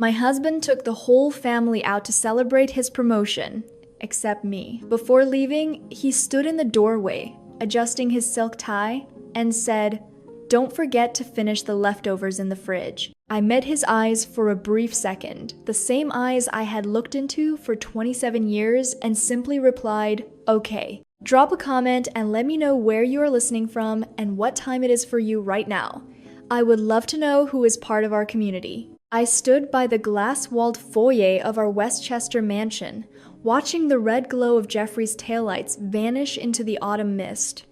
My husband took the whole family out to celebrate his promotion, except me. Before leaving, he stood in the doorway, adjusting his silk tie, and said, "Don't forget to finish the leftovers in the fridge." I met his eyes for a brief second, the same eyes I had looked into for 27 years, and simply replied, "Okay." Drop a comment and let me know where you are listening from and what time it is for you right now. I would love to know who is part of our community. I stood by the glass-walled foyer of our Westchester mansion, watching the red glow of Jeffrey's taillights vanish into the autumn mist.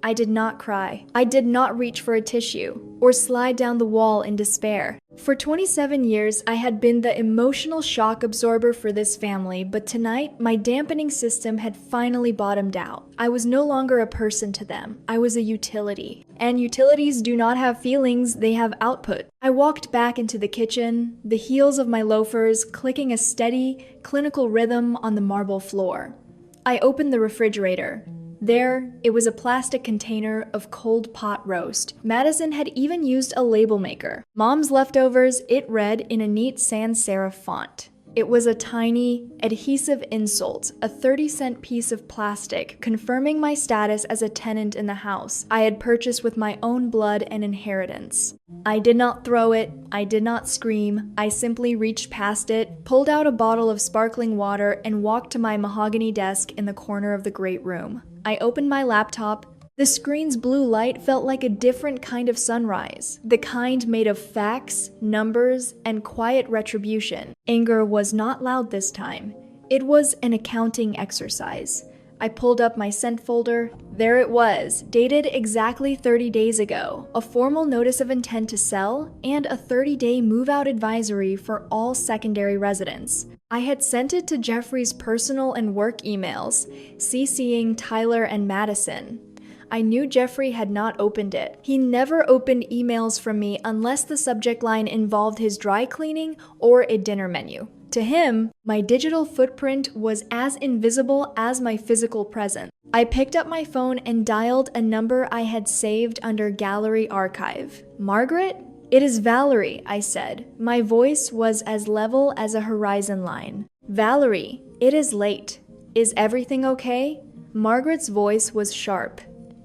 I did not cry. I did not reach for a tissue or slide down the wall in despair. For 27 years, I had been the emotional shock absorber for this family, but tonight, my dampening system had finally bottomed out. I was no longer a person to them. I was a utility. And utilities do not have feelings, they have output. I walked back into the kitchen, the heels of my loafers clicking a steady, clinical rhythm on the marble floor. I opened the refrigerator. There, it was a plastic container of cold pot roast. Madison had even used a label maker. Mom's leftovers, it read in a neat sans serif font. It was a tiny, adhesive insult, a 30-cent piece of plastic, confirming my status as a tenant in the house I had purchased with my own blood and inheritance. I did not throw it, I did not scream, I simply reached past it, pulled out a bottle of sparkling water, and walked to my mahogany desk in the corner of the great room. I opened my laptop. The screen's blue light felt like a different kind of sunrise, the kind made of facts, numbers, and quiet retribution. Anger was not loud this time. It was an accounting exercise. I pulled up my sent folder. There it was, dated exactly 30 days ago, a formal notice of intent to sell and a 30-day move-out advisory for all secondary residents. I had sent it to Jeffrey's personal and work emails, CCing Tyler and Madison. I knew Jeffrey had not opened it. He never opened emails from me unless the subject line involved his dry cleaning or a dinner menu. To him, my digital footprint was as invisible as my physical presence. I picked up my phone and dialed a number I had saved under Gallery Archive. "Margaret? It is Valerie," I said. My voice was as level as a horizon line. "Valerie, it is late. Is everything okay?" Margaret's voice was sharp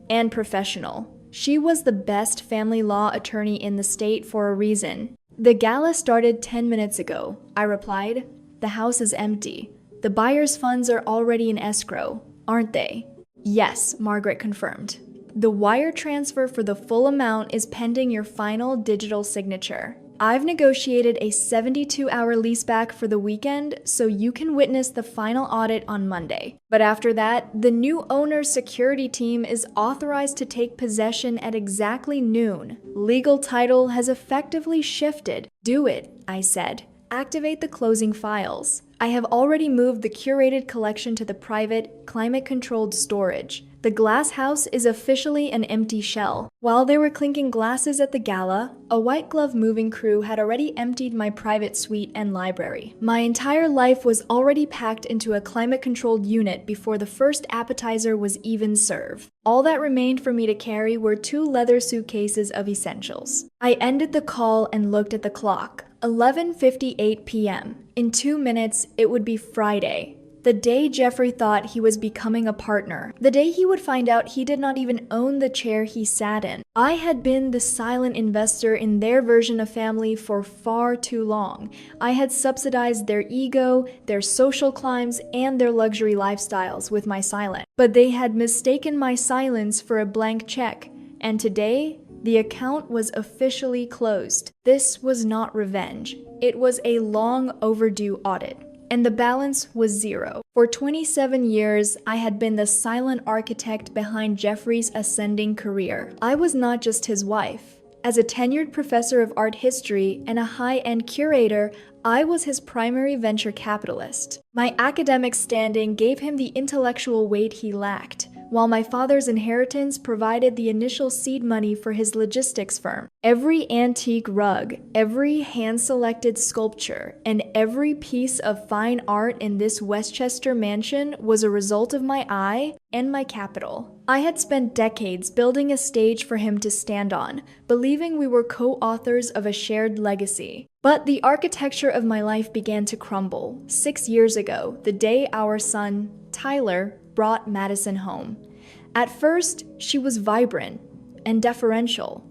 and professional. She was the best family law attorney in the state for a reason. "The gala started 10 minutes ago," I replied. "The house is empty. The buyer's funds are already in escrow, aren't they?" "Yes," Margaret confirmed. "The wire transfer for the full amount is pending your final digital signature. I've negotiated a 72-hour leaseback for the weekend so you can witness the final audit on Monday. But after that, the new owner's security team is authorized to take possession at exactly noon. Legal title has effectively shifted." "Do it," I said. "Activate the closing files. I have already moved the curated collection to the private, climate-controlled storage. The glass house is officially an empty shell." While they were clinking glasses at the gala, a white glove moving crew had already emptied my private suite and library. My entire life was already packed into a climate-controlled unit before the first appetizer was even served. All that remained for me to carry were 2 leather suitcases of essentials. I ended the call and looked at the clock. 11:58 p.m. In 2 minutes, it would be Friday. The day Jeffrey thought he was becoming a partner. The day he would find out he did not even own the chair he sat in. I had been the silent investor in their version of family for far too long. I had subsidized their ego, their social climbs, and their luxury lifestyles with my silence. But they had mistaken my silence for a blank check. And today, the account was officially closed. This was not revenge. It was a long overdue audit. And the balance was 0. For 27 years, I had been the silent architect behind Jeffrey's ascending career. I was not just his wife. As a tenured professor of art history and a high-end curator, I was his primary venture capitalist. My academic standing gave him the intellectual weight he lacked, while my father's inheritance provided the initial seed money for his logistics firm. Every antique rug, every hand-selected sculpture, and every piece of fine art in this Westchester mansion was a result of my eye and my capital. I had spent decades building a stage for him to stand on, believing we were co-authors of a shared legacy. But the architecture of my life began to crumble 6 years ago, the day our son, Tyler, brought Madison home. At first, she was vibrant and deferential.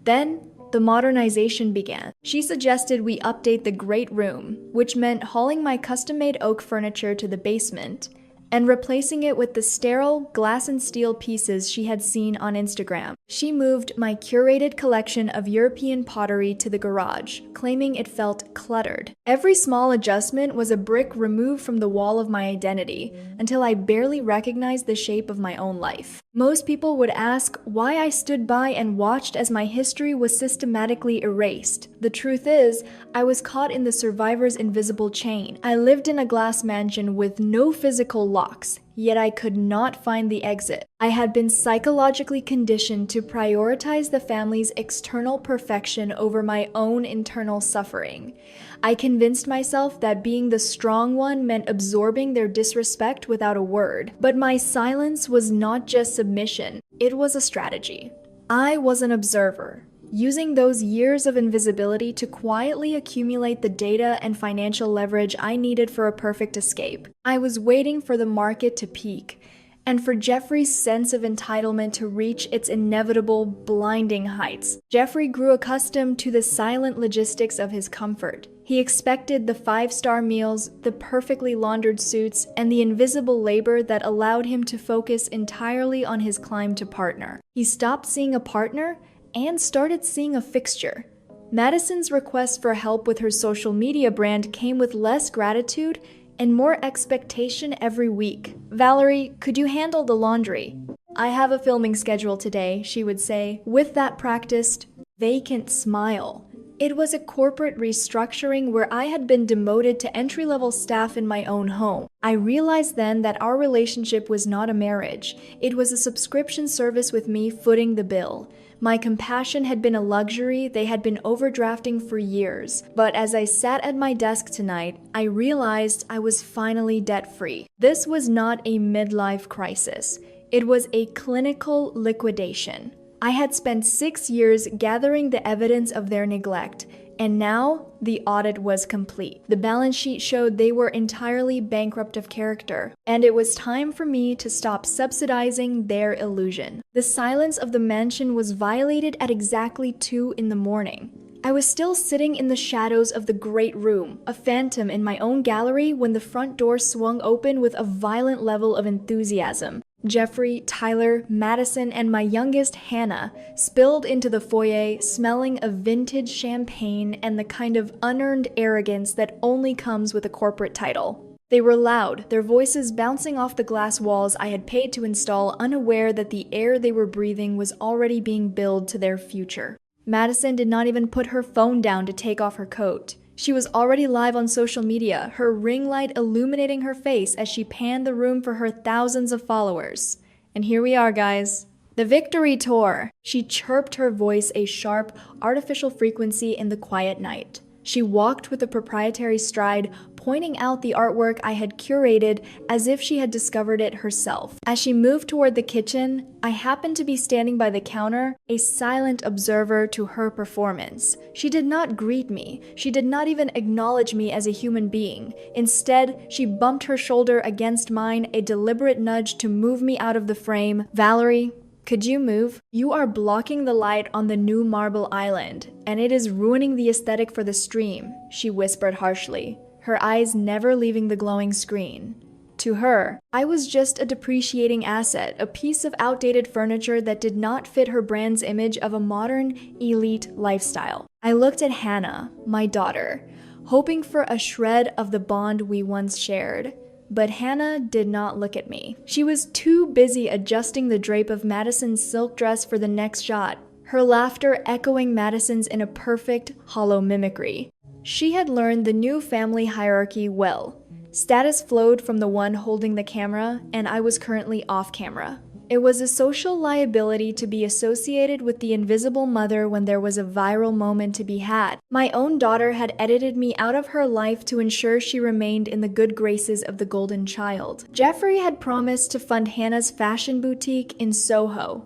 Then, the modernization began. She suggested we update the great room, which meant hauling my custom-made oak furniture to the basement and replacing it with the sterile glass and steel pieces she had seen on Instagram. She moved my curated collection of European pottery to the garage, claiming it felt cluttered. Every small adjustment was a brick removed from the wall of my identity, until I barely recognized the shape of my own life. Most people would ask why I stood by and watched as my history was systematically erased. The truth is, I was caught in the survivor's invisible chain. I lived in a glass mansion with no physical locks, yet I could not find the exit. I had been psychologically conditioned to prioritize the family's external perfection over my own internal suffering. I convinced myself that being the strong one meant absorbing their disrespect without a word. But my silence was not just submission, it was a strategy. I was an observer, using those years of invisibility to quietly accumulate the data and financial leverage I needed for a perfect escape. I was waiting for the market to peak, and for Jeffrey's sense of entitlement to reach its inevitable, blinding heights. Jeffrey grew accustomed to the silent logistics of his comfort. He expected the 5-star meals, the perfectly laundered suits, and the invisible labor that allowed him to focus entirely on his climb to partner. He stopped seeing a partner and started seeing a fixture. Madison's request for help with her social media brand came with less gratitude and more expectation every week. "Valerie, could you handle the laundry?" "I have a filming schedule today," she would say, with that practiced, vacant smile. It was a corporate restructuring where I had been demoted to entry-level staff in my own home. I realized then that our relationship was not a marriage. It was a subscription service with me footing the bill. My compassion had been a luxury they had been overdrafting for years. But as I sat at my desk tonight, I realized I was finally debt-free. This was not a midlife crisis. It was a clinical liquidation. I had spent 6 years gathering the evidence of their neglect, and now the audit was complete. The balance sheet showed they were entirely bankrupt of character, and it was time for me to stop subsidizing their illusion. The silence of the mansion was violated at exactly 2 in the morning. I was still sitting in the shadows of the great room, a phantom in my own gallery, when the front door swung open with a violent level of enthusiasm. Jeffrey, Tyler, Madison, and my youngest, Hannah, spilled into the foyer, smelling of vintage champagne and the kind of unearned arrogance that only comes with a corporate title. They were loud, their voices bouncing off the glass walls I had paid to install, unaware that the air they were breathing was already being billed to their future. Madison did not even put her phone down to take off her coat. She was already live on social media, her ring light illuminating her face as she panned the room for her thousands of followers. And here we are, guys. The victory tour! She chirped, her voice a sharp, artificial frequency in the quiet night. She walked with a proprietary stride, pointing out the artwork I had curated as if she had discovered it herself. As she moved toward the kitchen, I happened to be standing by the counter, a silent observer to her performance. She did not greet me. She did not even acknowledge me as a human being. Instead, she bumped her shoulder against mine, a deliberate nudge to move me out of the frame. "Valerie, could you move? You are blocking the light on the new marble island, and it is ruining the aesthetic for the stream," she whispered harshly, her eyes never leaving the glowing screen. To her, I was just a depreciating asset, a piece of outdated furniture that did not fit her brand's image of a modern, elite lifestyle. I looked at Hannah, my daughter, hoping for a shred of the bond we once shared. But Hannah did not look at me. She was too busy adjusting the drape of Madison's silk dress for the next shot, her laughter echoing Madison's in a perfect, hollow mimicry. She had learned the new family hierarchy well. Status flowed from the one holding the camera, and I was currently off camera. It was a social liability to be associated with the invisible mother when there was a viral moment to be had. My own daughter had edited me out of her life to ensure she remained in the good graces of the golden child. Jeffrey had promised to fund Hannah's fashion boutique in Soho,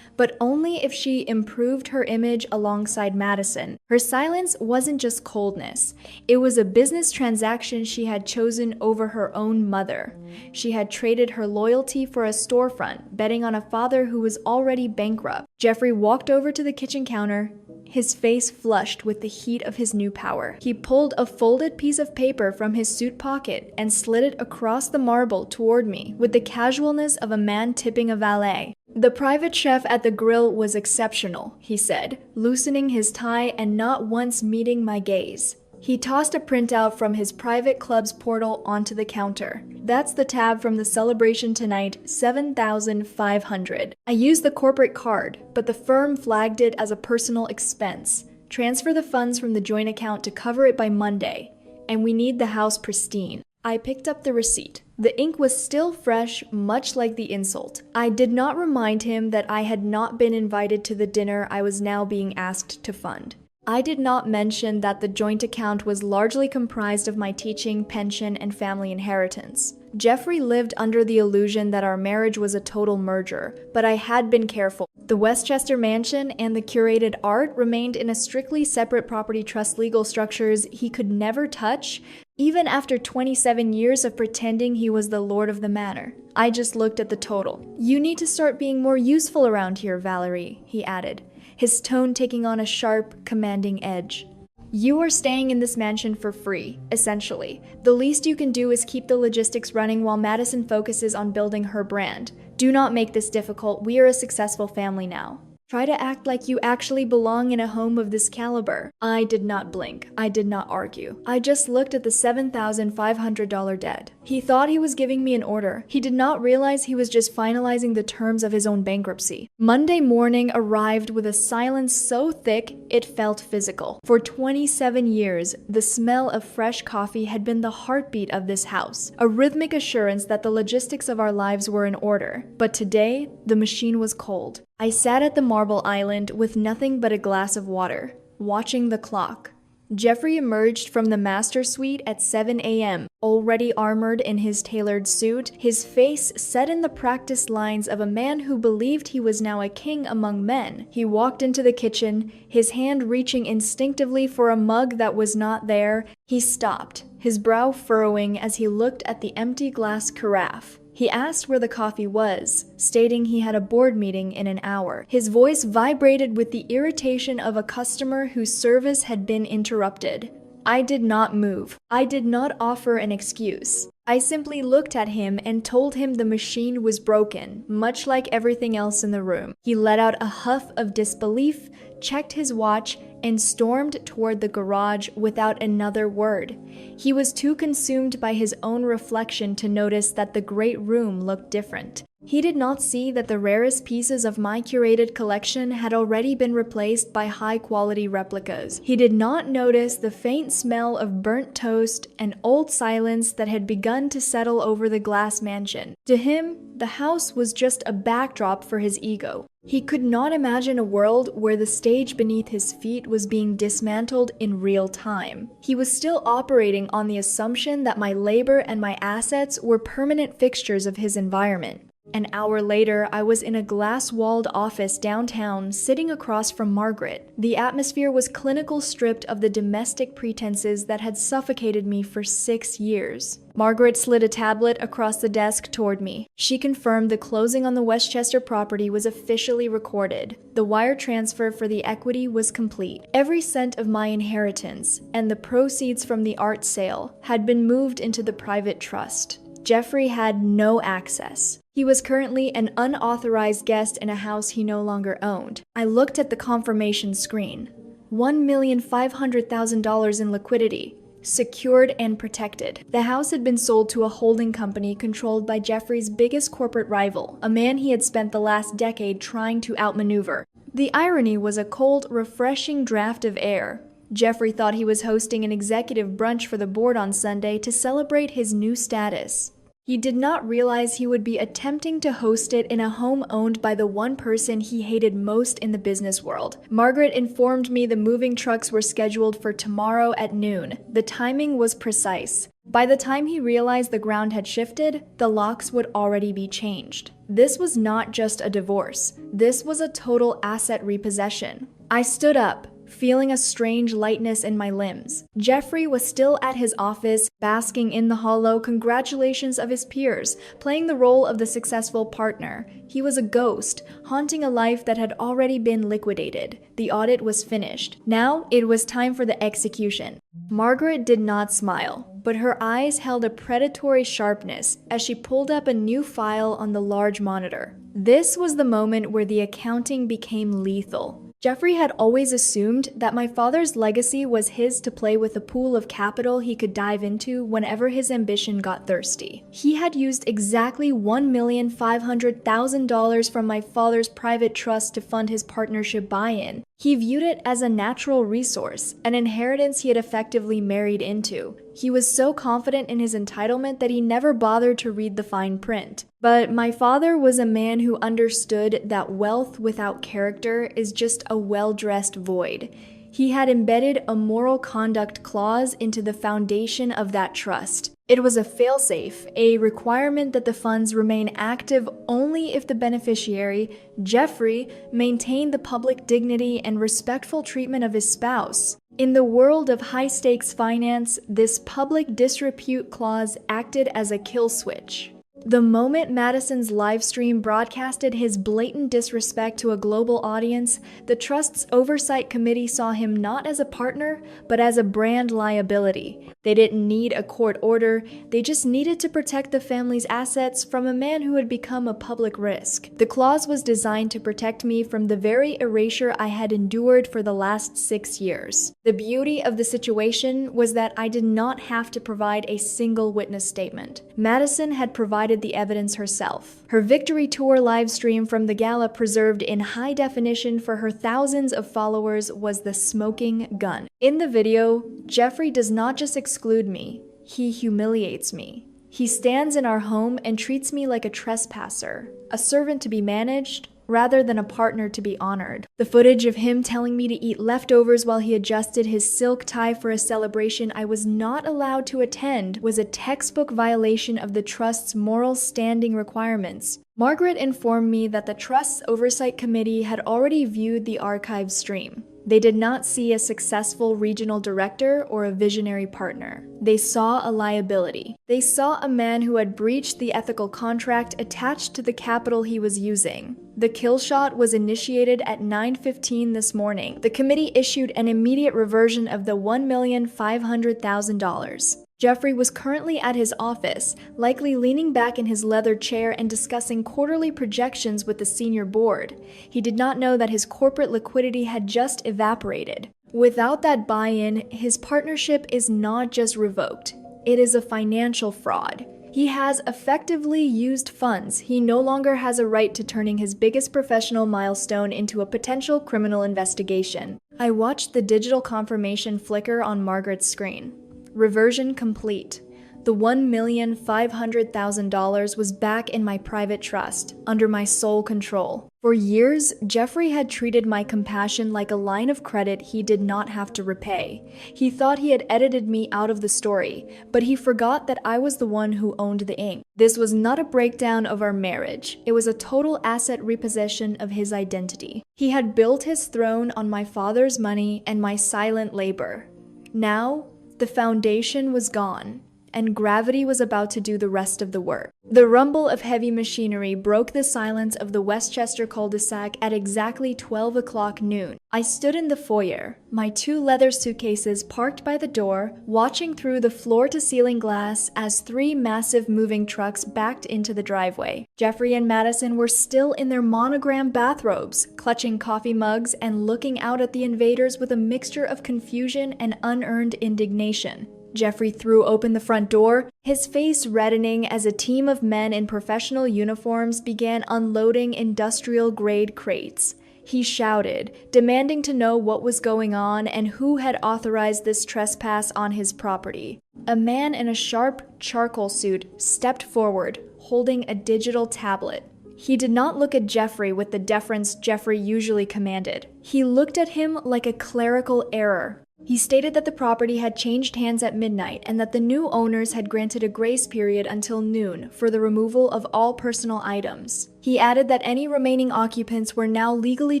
but only if she improved her image alongside Madison. Her silence wasn't just coldness. It was a business transaction she had chosen over her own mother. She had traded her loyalty for a storefront, betting on a father who was already bankrupt. Jeffrey walked over to the kitchen counter, his face flushed with the heat of his new power. He pulled a folded piece of paper from his suit pocket and slid it across the marble toward me with the casualness of a man tipping a valet. "The private chef at the grill was exceptional," he said, loosening his tie and not once meeting my gaze. He tossed a printout from his private club's portal onto the counter. "That's the tab from the celebration tonight, $7,500. I used the corporate card, but the firm flagged it as a personal expense. Transfer the funds from the joint account to cover it by Monday, and we need the house pristine." I picked up the receipt. The ink was still fresh, much like the insult. I did not remind him that I had not been invited to the dinner I was now being asked to fund. I did not mention that the joint account was largely comprised of my teaching, pension, and family inheritance. Jeffrey lived under the illusion that our marriage was a total merger, but I had been careful. The Westchester mansion and the curated art remained in a strictly separate property trust legal structures he could never touch, even after 27 years of pretending he was the lord of the manor. I just looked at the total. "You need to start being more useful around here, Valerie," he added, his tone taking on a sharp, commanding edge. "You are staying in this mansion for free, essentially. The least you can do is keep the logistics running while Madison focuses on building her brand. Do not make this difficult. We are a successful family now. Try to act like you actually belong in a home of this caliber." I did not blink. I did not argue. I just looked at the $7,500 debt. He thought he was giving me an order. He did not realize he was just finalizing the terms of his own bankruptcy. Monday morning arrived with a silence so thick it felt physical. For 27 years, the smell of fresh coffee had been the heartbeat of this house, a rhythmic assurance that the logistics of our lives were in order. But today, the machine was cold. I sat at the marble island with nothing but a glass of water, watching the clock. Jeffrey emerged from the master suite at 7 a.m., already armored in his tailored suit, his face set in the practiced lines of a man who believed he was now a king among men. He walked into the kitchen, his hand reaching instinctively for a mug that was not there. He stopped, his brow furrowing as he looked at the empty glass carafe. He asked where the coffee was, stating he had a board meeting in an hour. His voice vibrated with the irritation of a customer whose service had been interrupted. I did not move. I did not offer an excuse. I simply looked at him and told him the machine was broken, much like everything else in the room. He let out a huff of disbelief, checked his watch, and stormed toward the garage without another word. He was too consumed by his own reflection to notice that the great room looked different. He did not see that the rarest pieces of my curated collection had already been replaced by high-quality replicas. He did not notice the faint smell of burnt toast and old silence that had begun to settle over the glass mansion. To him, the house was just a backdrop for his ego. He could not imagine a world where the stage beneath his feet was being dismantled in real time. He was still operating on the assumption that my labor and my assets were permanent fixtures of his environment. An hour later, I was in a glass-walled office downtown, sitting across from Margaret. The atmosphere was clinical, stripped of the domestic pretenses that had suffocated me for 6 years. Margaret slid a tablet across the desk toward me. She confirmed the closing on the Westchester property was officially recorded. The wire transfer for the equity was complete. Every cent of my inheritance and the proceeds from the art sale had been moved into the private trust. Jeffrey had no access. He was currently an unauthorized guest in a house he no longer owned. I looked at the confirmation screen. $1,500,000 in liquidity, secured and protected. The house had been sold to a holding company controlled by Jeffrey's biggest corporate rival, a man he had spent the last decade trying to outmaneuver. The irony was a cold, refreshing draft of air. Jeffrey thought he was hosting an executive brunch for the board on Sunday to celebrate his new status. He did not realize he would be attempting to host it in a home owned by the one person he hated most in the business world. Margaret informed me the moving trucks were scheduled for tomorrow at noon. The timing was precise. By the time he realized the ground had shifted, the locks would already be changed. This was not just a divorce. This was a total asset repossession. I stood up, feeling a strange lightness in my limbs. Jeffrey was still at his office, basking in the hollow congratulations of his peers, playing the role of the successful partner. He was a ghost, haunting a life that had already been liquidated. The audit was finished. Now it was time for the execution. Margaret did not smile, but her eyes held a predatory sharpness as she pulled up a new file on the large monitor. This was the moment where the accounting became lethal. Jeffrey had always assumed that my father's legacy was his to play with a pool of capital he could dive into whenever his ambition got thirsty. He had used exactly $1,500,000 from my father's private trust to fund his partnership buy-in. He viewed it as a natural resource, an inheritance he had effectively married into. He was so confident in his entitlement that he never bothered to read the fine print. But my father was a man who understood that wealth without character is just a well-dressed void. He had embedded a moral conduct clause into the foundation of that trust. It was a failsafe, a requirement that the funds remain active only if the beneficiary, Jeffrey, maintained the public dignity and respectful treatment of his spouse. In the world of high-stakes finance, this public disrepute clause acted as a kill switch. The moment Madison's livestream broadcasted his blatant disrespect to a global audience, the Trust's Oversight Committee saw him not as a partner, but as a brand liability. They didn't need a court order, they just needed to protect the family's assets from a man who had become a public risk. The clause was designed to protect me from the very erasure I had endured for the last 6 years. The beauty of the situation was that I did not have to provide a single witness statement. Madison had provided the evidence herself. Her victory tour livestream from the gala preserved in high definition for her thousands of followers was the smoking gun. In the video, Jeffrey does not just exclude me, he humiliates me. He stands in our home and treats me like a trespasser, a servant to be managed, rather than a partner to be honored. The footage of him telling me to eat leftovers while he adjusted his silk tie for a celebration I was not allowed to attend was a textbook violation of the Trust's moral standing requirements. Margaret informed me that the Trust's Oversight Committee had already viewed the archive stream. They did not see a successful regional director or a visionary partner. They saw a liability. They saw a man who had breached the ethical contract attached to the capital he was using. The kill shot was initiated at 9:15 this morning. The committee issued an immediate reversion of the $1,500,000. Jeffrey was currently at his office, likely leaning back in his leather chair and discussing quarterly projections with the senior board. He did not know that his corporate liquidity had just evaporated. Without that buy-in, his partnership is not just revoked, it is a financial fraud. He has effectively used funds. He no longer has a right to turning his biggest professional milestone into a potential criminal investigation. I watched the digital confirmation flicker on Margaret's screen. Reversion complete. The $1,500,000 was back in my private trust, under my sole control. For years, Jeffrey had treated my compassion like a line of credit he did not have to repay. He thought he had edited me out of the story, but he forgot that I was the one who owned the ink. This was not a breakdown of our marriage. It was a total asset repossession of his identity. He had built his throne on my father's money and my silent labor. Now, the foundation was gone, and gravity was about to do the rest of the work. The rumble of heavy machinery broke the silence of the Westchester cul-de-sac at exactly 12 o'clock noon. I stood in the foyer, my 2 leather suitcases parked by the door, watching through the floor-to-ceiling glass as 3 massive moving trucks backed into the driveway. Jeffrey and Madison were still in their monogram bathrobes, clutching coffee mugs and looking out at the invaders with a mixture of confusion and unearned indignation. Jeffrey threw open the front door, his face reddening as a team of men in professional uniforms began unloading industrial-grade crates. He shouted, demanding to know what was going on and who had authorized this trespass on his property. A man in a sharp charcoal suit stepped forward, holding a digital tablet. He did not look at Jeffrey with the deference Jeffrey usually commanded. He looked at him like a clerical error. He stated that the property had changed hands at midnight and that the new owners had granted a grace period until noon for the removal of all personal items. He added that any remaining occupants were now legally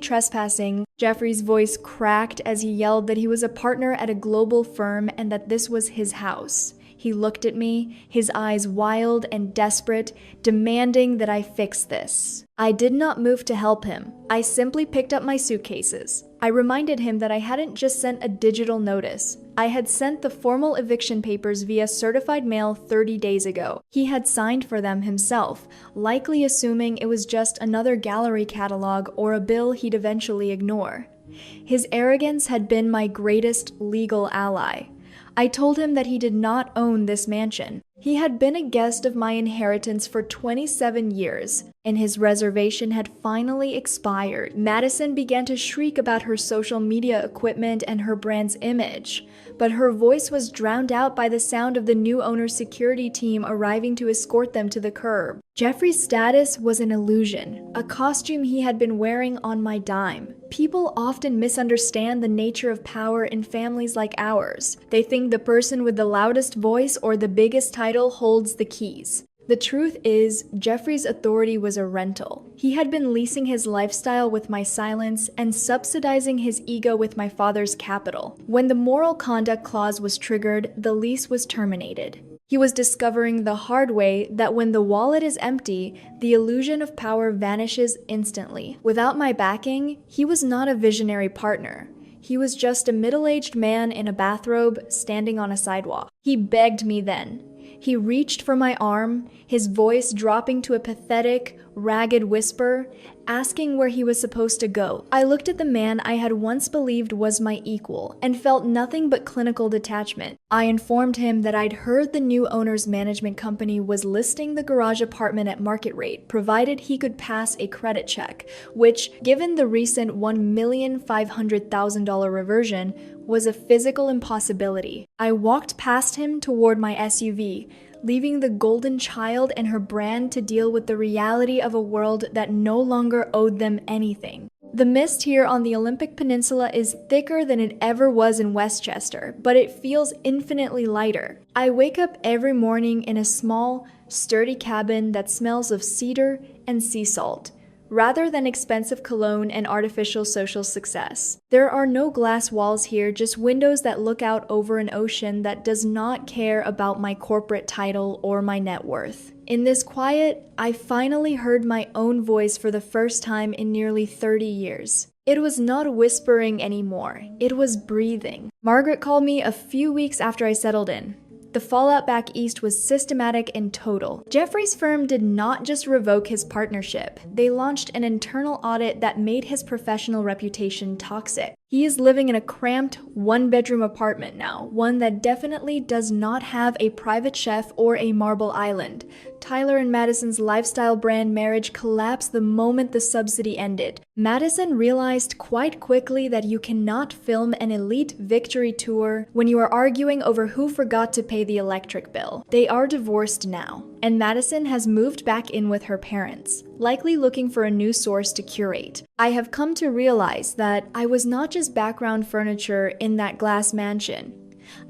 trespassing. Jeffrey's voice cracked as he yelled that he was a partner at a global firm and that this was his house. He looked at me, his eyes wild and desperate, demanding that I fix this. I did not move to help him. I simply picked up my suitcases. I reminded him that I hadn't just sent a digital notice. I had sent the formal eviction papers via certified mail 30 days ago. He had signed for them himself, likely assuming it was just another gallery catalog or a bill he'd eventually ignore. His arrogance had been my greatest legal ally. I told him that he did not own this mansion. He had been a guest of my inheritance for 27 years, and his reservation had finally expired. Madison began to shriek about her social media equipment and her brand's image, but her voice was drowned out by the sound of the new owner's security team arriving to escort them to the curb. Jeffrey's status was an illusion, a costume he had been wearing on my dime. People often misunderstand the nature of power in families like ours. They think the person with the loudest voice or the biggest title holds the keys. The truth is, Jeffrey's authority was a rental. He had been leasing his lifestyle with my silence and subsidizing his ego with my father's capital. When the moral conduct clause was triggered, the lease was terminated. He was discovering the hard way that when the wallet is empty, the illusion of power vanishes instantly. Without my backing, he was not a visionary partner. He was just a middle-aged man in a bathrobe standing on a sidewalk. He begged me then. He reached for my arm, his voice dropping to a pathetic, ragged whisper, asking where he was supposed to go. I looked at the man I had once believed was my equal and felt nothing but clinical detachment. I informed him that I'd heard the new owner's management company was listing the garage apartment at market rate, provided he could pass a credit check, which, given the recent $1,500,000 reversion, was a physical impossibility. I walked past him toward my SUV, leaving the golden child and her brand to deal with the reality of a world that no longer owed them anything. The mist here on the Olympic Peninsula is thicker than it ever was in Westchester, but it feels infinitely lighter. I wake up every morning in a small, sturdy cabin that smells of cedar and sea salt, rather than expensive cologne and artificial social success. There are no glass walls here, just windows that look out over an ocean that does not care about my corporate title or my net worth. In this quiet, I finally heard my own voice for the first time in nearly 30 years. It was not whispering anymore, it was breathing. Margaret called me a few weeks after I settled in. The fallout back east was systematic and total. Jeffrey's firm did not just revoke his partnership. They launched an internal audit that made his professional reputation toxic. He is living in a cramped, one-bedroom apartment now, one that definitely does not have a private chef or a marble island. Tyler and Madison's lifestyle brand marriage collapsed the moment the subsidy ended. Madison realized quite quickly that you cannot film an elite victory tour when you are arguing over who forgot to pay the electric bill. They are divorced now, and Madison has moved back in with her parents, likely looking for a new source to curate. I have come to realize that I was not just background furniture in that glass mansion.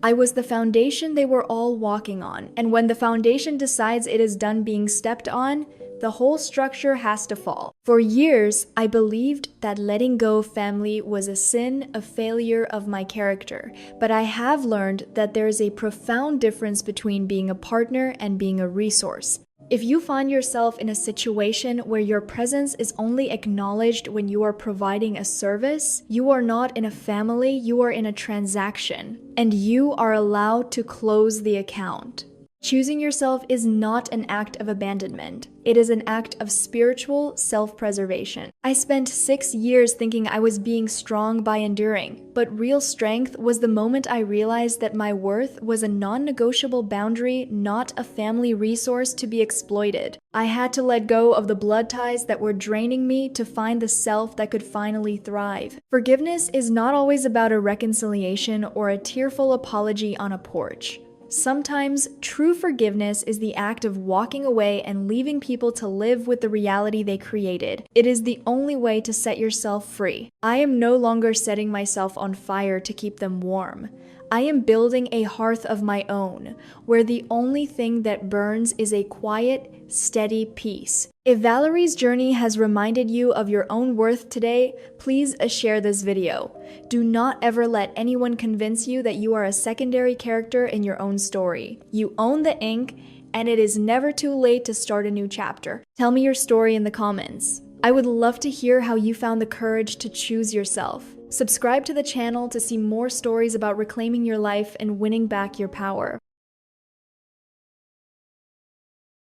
I was the foundation they were all walking on, and when the foundation decides it is done being stepped on, the whole structure has to fall. For years, I believed that letting go of family was a sin, a failure of my character, but I have learned that there is a profound difference between being a partner and being a resource. If you find yourself in a situation where your presence is only acknowledged when you are providing a service, you are not in a family, you are in a transaction, and you are allowed to close the account. Choosing yourself is not an act of abandonment. It is an act of spiritual self-preservation. I spent 6 years thinking I was being strong by enduring, but real strength was the moment I realized that my worth was a non-negotiable boundary, not a family resource to be exploited. I had to let go of the blood ties that were draining me to find the self that could finally thrive. Forgiveness is not always about a reconciliation or a tearful apology on a porch. Sometimes, true forgiveness is the act of walking away and leaving people to live with the reality they created. It is the only way to set yourself free. I am no longer setting myself on fire to keep them warm. I am building a hearth of my own, where the only thing that burns is a quiet, steady peace. If Valerie's journey has reminded you of your own worth today, please share this video. Do not ever let anyone convince you that you are a secondary character in your own story. You own the ink, and it is never too late to start a new chapter. Tell me your story in the comments. I would love to hear how you found the courage to choose yourself. Subscribe to the channel to see more stories about reclaiming your life and winning back your power.